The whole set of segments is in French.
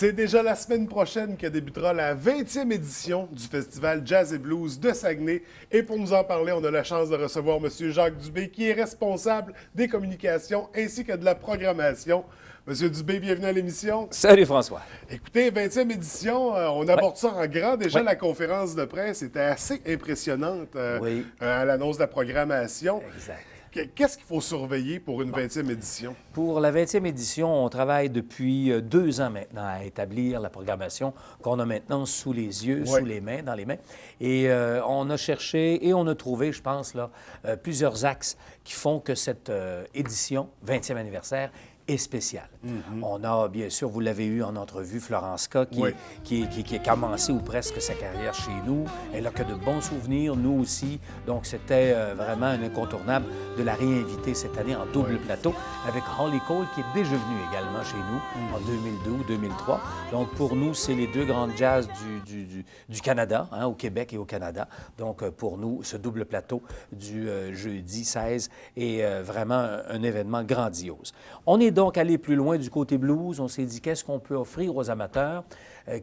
C'est déjà la semaine prochaine que débutera la 20e édition du Festival Jazz et Blues de Saguenay. Et pour nous en parler, on a la chance de recevoir M. Jacques Dubé, qui est responsable des communications ainsi que de la programmation. Monsieur Dubé, bienvenue à l'émission. Salut François. Écoutez, 20e édition, on aborde ça en grand. Déjà, Oui. la conférence de presse était assez impressionnante Oui. à l'annonce de la programmation. Exact. Qu'est-ce qu'il faut surveiller pour une 20e édition? Pour la 20e édition, on travaille depuis 2 ans maintenant à établir la programmation qu'on a maintenant sous les yeux, Oui. sous les mains, dans les mains. Et on a cherché et on a trouvé, je pense, là, plusieurs axes qui font que cette édition, 20e anniversaire, est spéciale. On a, bien sûr, vous l'avez eu en entrevue, Florence K, Oui. qui a commencé ou presque sa carrière chez nous. Elle a que de bons souvenirs, nous aussi. Donc, c'était vraiment un incontournable de la réinviter cette année en double plateau avec Holly Cole, qui est déjà venue également chez nous en 2002 ou 2003. Donc, pour nous, c'est les deux grandes jazz du Canada, hein, au Québec et au Canada. Donc, pour nous, ce double plateau du jeudi 16 est vraiment un événement grandiose. On est donc allé plus loin du côté blues. On s'est dit, qu'est-ce qu'on peut offrir aux amateurs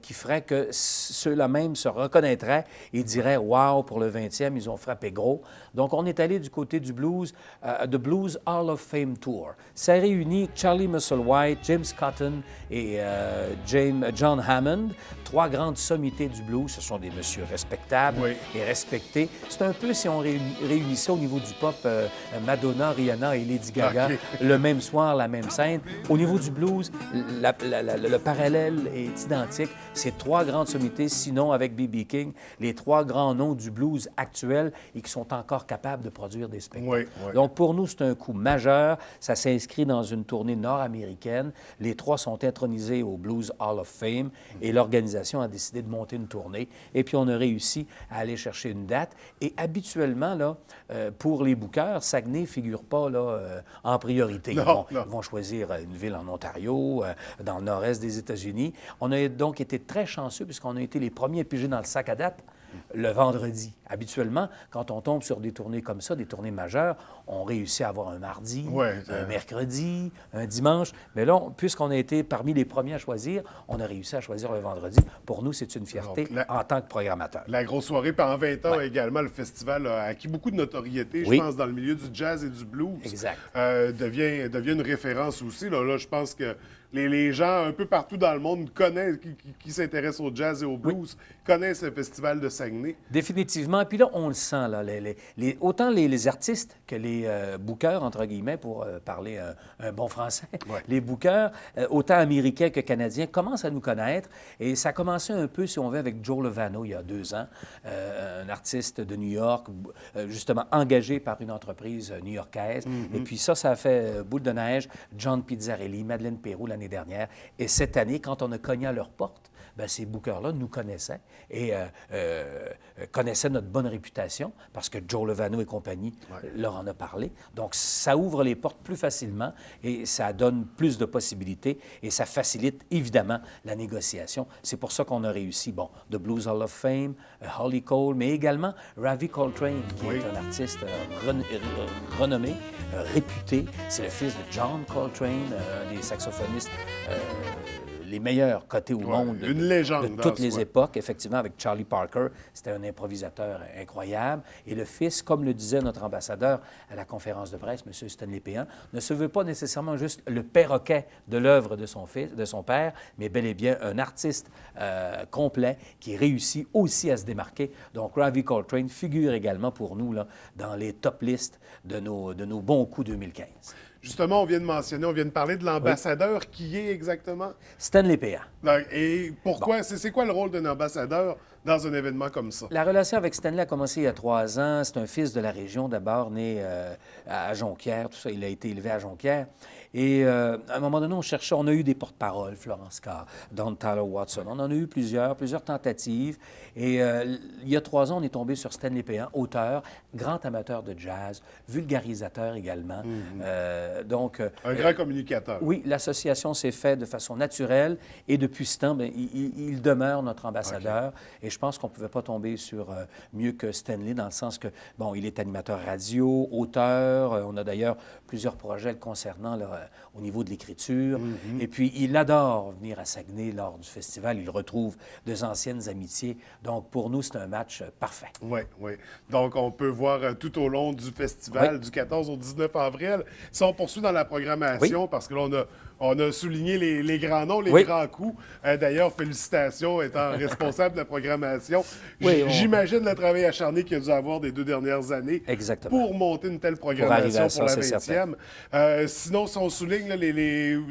qui ferait que ceux-là même se reconnaîtraient et diraient, wow, pour le 20e, ils ont frappé gros. Donc, on est allé du côté du blues, The Blues Hall of Fame Tour. Ça réunit Charlie Musselwhite, James Cotton et John Hammond, 3 grandes sommités du blues. Ce sont des messieurs respectables Oui. et respectés. C'est un peu si on réunissait au niveau du pop Madonna, Rihanna et Lady Gaga OK. le même soir, la même scène. Au niveau du blues, le parallèle est identique. C'est 3 grandes sommités, sinon avec B.B. King, les 3 grands noms du blues actuel et qui sont encore capables de produire des spectacles. Oui, oui. Donc, pour nous, c'est un coup majeur. Ça s'inscrit dans une tournée nord-américaine. Les 3 sont intronisés au Blues Hall of Fame et l'organisation a décidé de monter une tournée. Et puis, on a réussi à aller chercher une date. Et habituellement, là, pour les bookers, Saguenay ne figure pas là, en priorité. Non, non. Ils vont choisir une ville en Ontario, dans le nord-est des États-Unis. On a donc été très chanceux puisqu'on a été les premiers à piger dans le sac à date le vendredi. Habituellement, quand on tombe sur des tournées comme ça, des tournées majeures, on réussit à avoir un mardi, Ouais, un mercredi, un dimanche. Mais là, puisqu'on a été parmi les premiers à choisir, on a réussi à choisir le vendredi. Pour nous, c'est une fierté Donc, en tant que programmateur. La grosse soirée, puis en 20 ans Ouais. également, le festival a acquis beaucoup de notoriété, Oui. je pense, dans le milieu du jazz et du blues. Exact. Devient une référence aussi. Là, je pense que les gens un peu partout dans le monde connaissent, qui s'intéressent au jazz et au blues, connaissent le festival de Saguenay. Définitivement. Puis là, on le sent, là, autant les artistes que les bookers, entre guillemets, pour parler un bon français, Ouais. les bookers, autant américains que canadiens, commencent à nous connaître. Et ça a commencé un peu, si on veut, avec Joe Lovano, il y a 2 ans, un artiste de New York, justement engagé par une entreprise new-yorkaise. Et puis ça a fait boule de neige. John Pizzarelli, Madeleine Peyroux l'année dernière. Et cette année, quand on a cogné à leur porte, bien, ces bookers-là nous connaissaient et connaissaient notre bonne réputation parce que Joe Lovano et compagnie leur en a parlé. Donc, ça ouvre les portes plus facilement et ça donne plus de possibilités et ça facilite évidemment la négociation. C'est pour ça qu'on a réussi, bon, The Blues Hall of Fame, Holly Cole, mais également Ravi Coltrane, qui Oui. est un artiste renommé, réputé. C'est le fils de John Coltrane, un des saxophonistes les meilleurs cotés au monde une légende de dans toutes ce les coin. époques, effectivement, avec Charlie Parker. C'était un improvisateur incroyable. Et le fils, comme le disait notre ambassadeur à la conférence de presse, M. Stanley Péan, ne se veut pas nécessairement juste le perroquet de l'œuvre de son fils, de son père, mais bel et bien un artiste complet qui réussit aussi à se démarquer. Donc, Ravi Coltrane figure également pour nous là, dans les top listes de nos bons coups 2015. Justement, on vient de parler de l'ambassadeur qui est exactement. Stanley Péan. Et pourquoi, c'est quoi le rôle d'un ambassadeur dans un événement comme ça? La relation avec Stanley a commencé il y a 3 ans. C'est un fils de la région, d'abord, né à Jonquière, tout ça. Il a été élevé à Jonquière. Et à un moment donné, on a eu des porte-paroles, Florence Carr, Don Tyler Watson. On en a eu plusieurs tentatives. Et il y a 3 ans, on est tombé sur Stanley Péan, auteur, grand amateur de jazz, vulgarisateur également. Un grand communicateur. Oui, l'association s'est faite de façon naturelle et depuis ce temps, bien, il demeure notre ambassadeur. Et je pense qu'on ne pouvait pas tomber sur mieux que Stanley, dans le sens que, bon, il est animateur radio, auteur. On a d'ailleurs plusieurs projets le concernant là, au niveau de l'écriture. Et puis, il adore venir à Saguenay lors du festival. Il retrouve de anciennes amitiés. Donc, pour nous, c'est un match parfait. Oui, oui. Donc, on peut voir tout au long du festival, du 14 au 19 avril. Si on poursuit dans la programmation, parce que là, on a souligné les grands noms, les grands coups. D'ailleurs, félicitations étant responsable de la programmation. J'imagine le travail acharné qu'il y a dû avoir des 2 dernières années pour monter une telle programmation pour la 20e. Sinon, si on souligne là,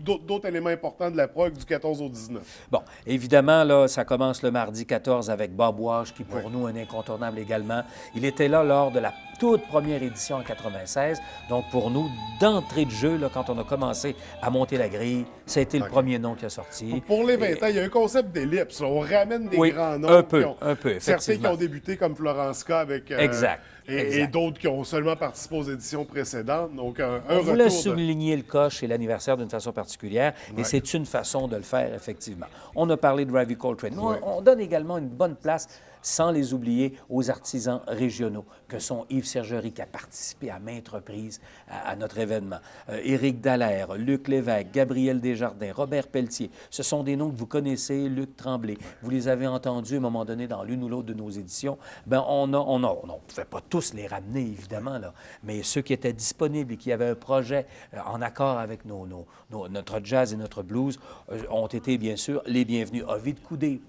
d'autres éléments importants de la prog du 14 au 19. Bon, évidemment, là, ça commence le mardi 14 avec Bob Walsh, qui pour nous est un incontournable également. Il était là lors de la toute première édition en 96. Donc, pour nous, d'entrée de jeu, là, quand on a commencé à monter la grille, ça a été le premier nom qui a sorti. Pour les 20 ans, il y a un concept d'ellipse. On ramène des grands noms. Un peu, certains qui ont débuté comme Florence K. avec... Exact. Et d'autres qui ont seulement participé aux éditions précédentes. Donc, on voulait souligner le coche et l'anniversaire d'une façon particulière, et c'est une façon de le faire, effectivement. On a parlé de Ravi Coltrane. On donne également une bonne place, sans les oublier, aux artisans régionaux, que sont Yves Sergerie, qui a participé à maintes reprises à notre événement, Éric Dallaire, Luc Lévesque, Gabriel Desjardins, Robert Pelletier. Ce sont des noms que vous connaissez, Luc Tremblay. Vous les avez entendus à un moment donné dans l'une ou l'autre de nos éditions. Bien, on ne pouvait pas tous les ramener, évidemment, là, mais ceux qui étaient disponibles et qui avaient un projet en accord avec notre jazz et notre blues ont été, bien sûr, les bienvenus. Ovid Coudé,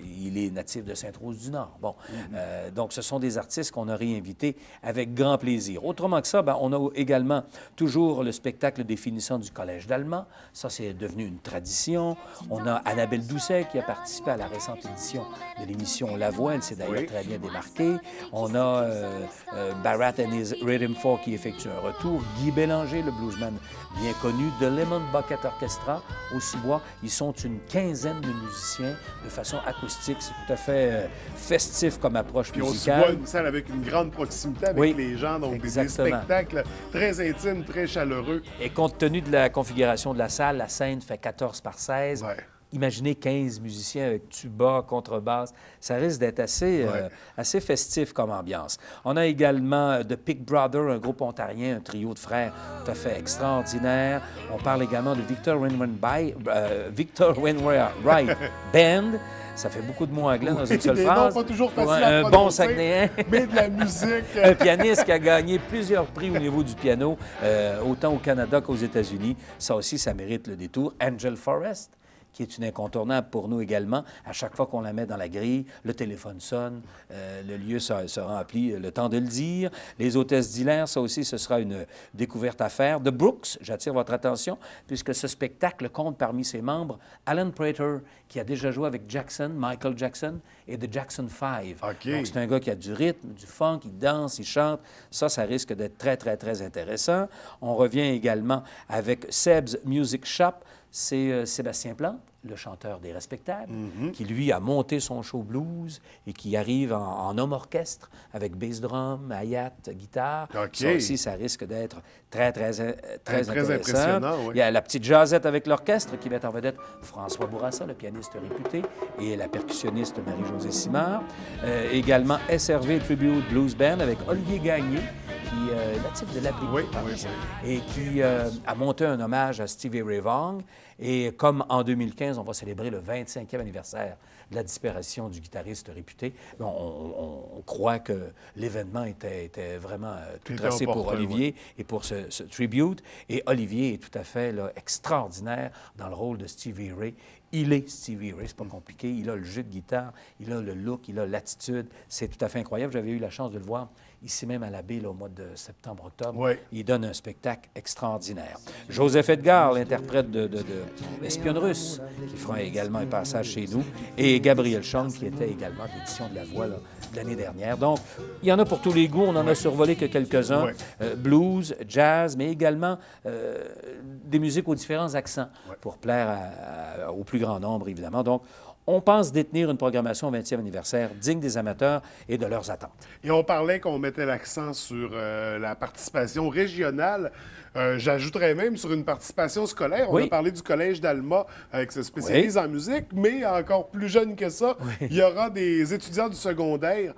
il est natif de Sainte-Rose-du-Nord. Bon, donc, ce sont des artistes qu'on a réinvités avec grand plaisir. Autrement que ça, bien, on a également toujours le spectacle des finissants du Collège d'Allemand. Ça, c'est devenu une tradition. On a Annabelle Doucet qui a participé à la récente édition de l'émission La Voix. Elle s'est d'ailleurs très bien démarquée. On a Barat and his Rhythm 4 qui effectue un retour. Guy Bélanger, le bluesman bien connu, de Lemon Bucket Orchestra au Cibois. Ils sont une quinzaine de musiciens de façon acoustique. C'est tout à fait festif comme approche musicale. On se voit une salle avec une grande proximité avec les gens, donc des spectacles très intimes, très chaleureux. Et compte tenu de la configuration de la salle, la scène fait 14 par 16. Imaginez 15 musiciens avec tuba, contrebasse. Ça risque d'être assez festif comme ambiance. On a également The Pick Brother, un groupe ontarien, un trio de frères tout à fait extraordinaire. On parle également de Victor Wainwright Band. Ça fait beaucoup de mots anglais dans une seule phrase. Pas toujours facile à un bon Saguenayen. Mais de la musique. Un pianiste qui a gagné plusieurs prix au niveau du piano, autant au Canada qu'aux États-Unis. Ça aussi, ça mérite le détour. Angel Forrest, qui est une incontournable pour nous également. À chaque fois qu'on la met dans la grille, le téléphone sonne, le lieu se remplit, le temps de le dire. Les hôtesses d'Hilaire, ça aussi, ce sera une découverte à faire. The Brooks, j'attire votre attention, puisque ce spectacle compte parmi ses membres Alan Prater, qui a déjà joué avec Michael Jackson, et The Jackson 5. Donc, c'est un gars qui a du rythme, du funk, il danse, il chante. Ça risque d'être très, très, très intéressant. On revient également avec Seb's Music Shop. C'est Sébastien Plante, le chanteur des Respectables, qui, lui, a monté son show blues et qui arrive en homme orchestre avec bass drum, hi-hat, guitare. Ça aussi, ça risque d'être très, très, très intéressant. Impressionnant, Il y a la petite jazzette avec l'orchestre qui met en vedette François Bourassa, le pianiste réputé, et la percussionniste Marie-Josée Simard. Également SRV Tribute Blues Band avec Olivier Gagné, qui est natif de l'Abri, et qui a monté un hommage à Stevie Ray Vaughan. Et comme en 2015, on va célébrer le 25e anniversaire de la disparition du guitariste réputé, on croit que l'événement était vraiment tout tracé pour Olivier et pour ce tribute. Et Olivier est tout à fait extraordinaire dans le rôle de Stevie Ray. Il est Stevie Ray, c'est pas compliqué. Il a le jeu de guitare, il a le look, il a l'attitude. C'est tout à fait incroyable. J'avais eu la chance de le voir ici même à la baie au mois de septembre-octobre. Il donne un spectacle extraordinaire. Joseph Edgar, l'interprète de Espionne russe, qui fera également un passage chez nous, et Gabriel Chong, qui était également de l'édition de La Voix de l'année dernière. Donc, il y en a pour tous les goûts. On en a survolé que quelques-uns. Blues, jazz, mais également des musiques aux différents accents pour plaire au plus grand nombre, évidemment. Donc, on pense détenir une programmation au 20e anniversaire digne des amateurs et de leurs attentes. Et on parlait qu'on mettait l'accent sur la participation régionale. J'ajouterais même sur une participation scolaire. On Oui. a parlé du Collège d'Alma qui se spécialise en musique, mais encore plus jeune que ça, il y aura des étudiants du secondaire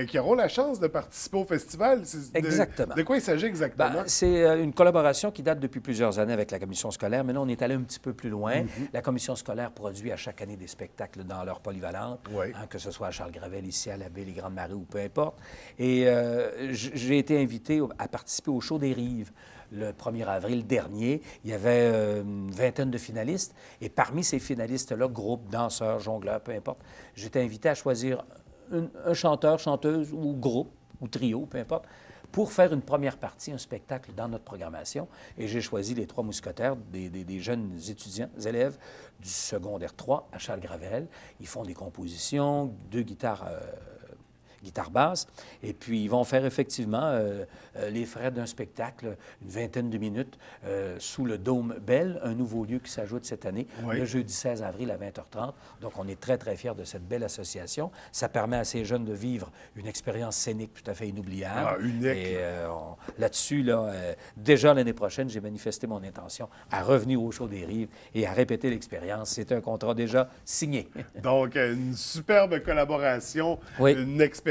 qui auront la chance de participer au festival. Exactement. De quoi il s'agit exactement? C'est une collaboration qui date depuis plusieurs années avec la commission scolaire, mais là, on est allé un petit peu plus loin. La commission scolaire produit à chaque année des spectacles dans leur polyvalente, Oui. que ce soit à Charles-Gravel, ici à la Baie, les Grandes Marais ou peu importe. Et j'ai été invité à participer au Show des Rives. Le 1er avril dernier, il y avait une vingtaine de finalistes. Et parmi ces finalistes-là, groupes, danseurs, jongleurs, peu importe, j'étais invité à choisir un chanteur, chanteuse ou groupe ou trio, peu importe, pour faire une première partie, un spectacle dans notre programmation. Et j'ai choisi les Trois Mousquetaires, des jeunes étudiants, élèves du secondaire 3 à Charles-Gravel. Ils font des compositions, 2 guitares guitare basse. Et puis, ils vont faire effectivement les frais d'un spectacle, une vingtaine de minutes, sous le Dôme Bell, un nouveau lieu qui s'ajoute cette année, le jeudi 16 avril à 20h30. Donc, on est très, très fiers de cette belle association. Ça permet à ces jeunes de vivre une expérience scénique tout à fait inoubliable. Ah, unique. Et là-dessus, déjà l'année prochaine, j'ai manifesté mon intention à revenir au Show des Rives et à répéter l'expérience. C'est un contrat déjà signé. Donc, une superbe collaboration, une expérience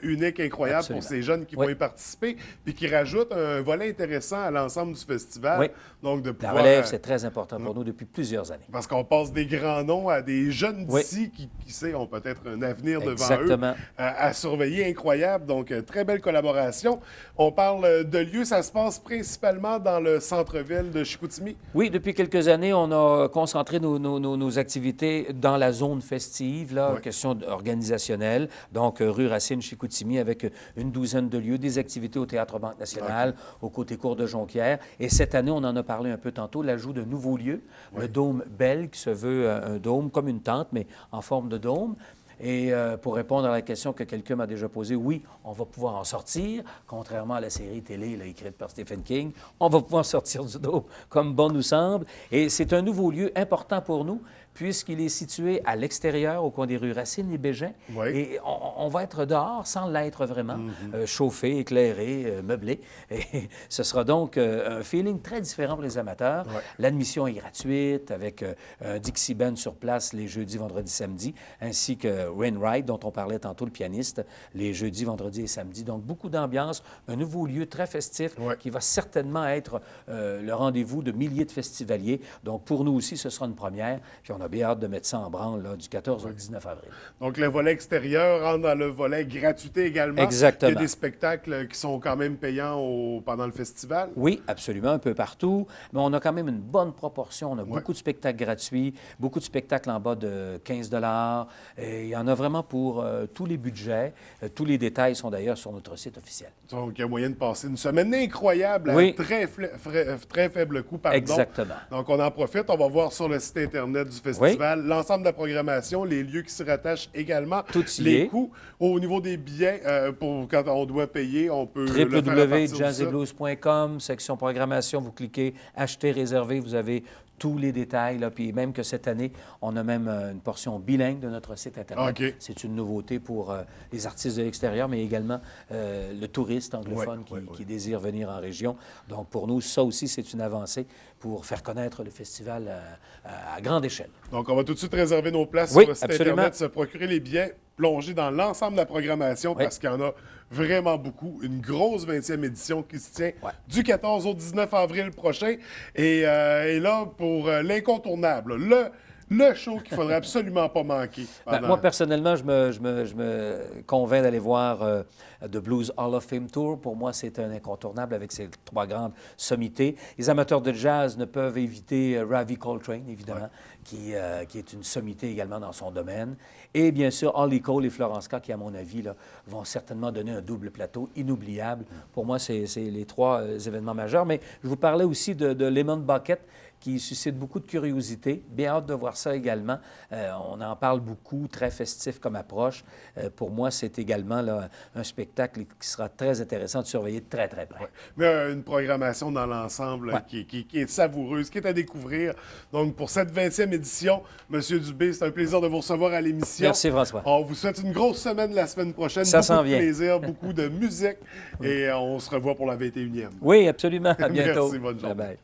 unique, incroyable Absolument. pour ces jeunes qui vont y participer, puis qui rajoutent un volet intéressant à l'ensemble du festival. Donc, de pouvoir, la relève, c'est très important pour nous depuis plusieurs années. Parce qu'on passe des grands noms à des jeunes d'ici qui sait, ont peut-être un avenir devant eux à surveiller. Incroyable. Donc, très belle collaboration. On parle de lieux. Ça se passe principalement dans le centre-ville de Chicoutimi? Oui, depuis quelques années, on a concentré nos activités dans la zone festive, là, question organisationnelle. Donc, rue Racine-Chicoutimi, avec une douzaine de lieux, des activités au Théâtre Banque Nationale, au côté cours de Jonquière. Et cette année, on en a parlé un peu tantôt, l'ajout d'un nouveau lieu, le Dôme Bell, qui se veut un dôme, comme une tente, mais en forme de dôme. Et pour répondre à la question que quelqu'un m'a déjà posée, oui, on va pouvoir en sortir, contrairement à la série télé là, écrite par Stephen King. On va pouvoir sortir du dôme comme bon nous semble. Et c'est un nouveau lieu important pour nous, puisqu'il est situé à l'extérieur, au coin des rues Racine et Bégin. Et on va être dehors sans l'être vraiment, chauffé, éclairé, meublé. Et ce sera donc un feeling très différent pour les amateurs. L'admission est gratuite, avec un Dixie Band sur place les jeudis, vendredis, samedis, ainsi que Wainwright, dont on parlait tantôt, le pianiste, les jeudis, vendredis et samedis. Donc, beaucoup d'ambiance, un nouveau lieu très festif qui va certainement être le rendez-vous de milliers de festivaliers. Donc, pour nous aussi, ce sera une première. Puis on a bien hâte de mettre ça en branle là, du 14 au 19 avril. Donc, le volet extérieur rentre dans le volet gratuité également. Exactement. Il y a des spectacles qui sont quand même payants pendant le festival. Oui, absolument, un peu partout. Mais on a quand même une bonne proportion. On a beaucoup de spectacles gratuits, beaucoup de spectacles en bas de 15 $. Et il y en a vraiment pour tous les budgets. Tous les détails sont d'ailleurs sur notre site officiel. Donc, il y a moyen de passer une semaine incroyable à très faible coût. Pardon. Exactement. Donc, on en profite. On va voir sur le site Internet du festival l'ensemble de la programmation, les lieux qui s'y rattachent également. Tout y les est. coûts. Au niveau des billets, pour quand on doit payer, on peut le faire à partir www.jazzyblues.com, section programmation, vous cliquez « Acheter, réserver », vous avez tous les détails, là, puis même que cette année, on a même une portion bilingue de notre site Internet. C'est une nouveauté pour les artistes de l'extérieur, mais également le touriste anglophone qui désire venir en région. Donc, pour nous, ça aussi, c'est une avancée pour faire connaître le festival à grande échelle. Donc, on va tout de suite réserver nos places sur le site absolument. Internet, se procurer les billets, plonger dans l'ensemble de la programmation parce qu'il y en a vraiment beaucoup. Une grosse 20e édition qui se tient du 14 au 19 avril prochain. Et là, pour l'incontournable, le show qu'il ne faudrait absolument pas manquer. Moi, personnellement, je me convainc d'aller voir The Blues Hall of Fame Tour. Pour moi, c'est un incontournable avec ses 3 grandes sommités. Les amateurs de jazz ne peuvent éviter Ravi Coltrane, évidemment, qui est une sommité également dans son domaine. Et bien sûr, Holly Cole et Florence K, qui, à mon avis, là, vont certainement donner un double plateau inoubliable. Pour moi, c'est les 3 événements majeurs. Mais je vous parlais aussi de Lemon Bucket, qui suscite beaucoup de curiosité. Bien hâte de voir ça également. On en parle beaucoup, très festif comme approche. Pour moi, c'est également là, un spectacle qui sera très intéressant de surveiller de très, très près. Ouais. Mais une programmation dans l'ensemble qui est savoureuse, qui est à découvrir. Donc, pour cette 20e édition, M. Dubé, c'est un plaisir de vous recevoir à l'émission. Merci, François. On vous souhaite une grosse semaine la semaine prochaine. Ça s'en beaucoup de vient. plaisir, beaucoup de musique. Et on se revoit pour la 21e. Oui, absolument. À bientôt. Merci, bonne journée. Bye-bye.